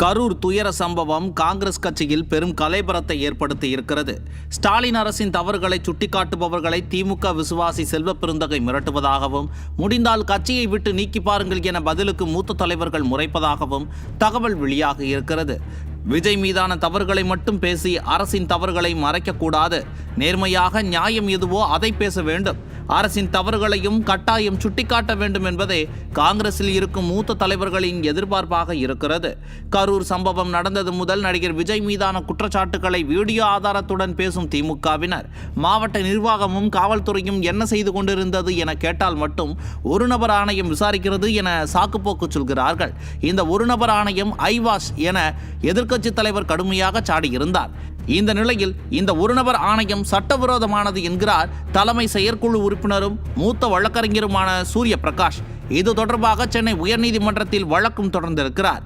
கரூர் துயர சம்பவம் காங்கிரஸ் கட்சியில் பெரும் கலைபரத்தை ஏற்படுத்தி இருக்கிறது. ஸ்டாலின் அரசின் தவறுகளை சுட்டிக்காட்டுபவர்களை திமுக விசுவாசி செல்வ பெருந்தகை மிரட்டுவதாகவும், முடிந்தால் கட்சியை விட்டு நீக்கி பாருங்கள் என பதிலுக்கு மூத்த தலைவர்கள் முறைப்பதாகவும் தகவல் வெளியாகி இருக்கிறது. விஜய் மீதான தவறுகளை மட்டும் பேசி அரசின் தவறுகளை மறைக்கக்கூடாது. நேர்மையாக நியாயம் எதுவோ அதை பேச வேண்டும். அரசின் தவறுகளையும் கட்டாயம் சுட்டிக்காட்ட வேண்டும் என்பதே காங்கிரஸில் இருக்கும் மூத்த தலைவர்களின் எதிர்பார்ப்பாக இருக்கிறது. கரூர் சம்பவம் நடந்தது முதல் நடிகர் விஜய் மீதான குற்றச்சாட்டுகளை வீடியோ ஆதாரத்துடன் பேசும் திமுகவினர், மாவட்ட நிர்வாகமும் காவல்துறையும் என்ன செய்து கொண்டிருந்தது என கேட்டால் மட்டும் ஒரு நபர் ஆணையம் விசாரிக்கிறது என சாக்குப்போக்கு சொல்கிறார்கள். இந்த ஒரு நபர் ஆணையம் ஐவாஷ் என எதிர்க்கட்சி தலைவர் கடுமையாக சாடியிருந்தார். இந்த நிலையில் இந்த ஒரு நபர் ஆணையம் சட்டவிரோதமானது என்கிறார் தலைமை செயற்குழு உறுப்பினரும் மூத்த வழக்கறிஞருமான சூரிய பிரகாஷ். இது தொடர்பாக சென்னை உயர்நீதிமன்றத்தில் வழக்கும் தொடர்ந்திருக்கிறார்.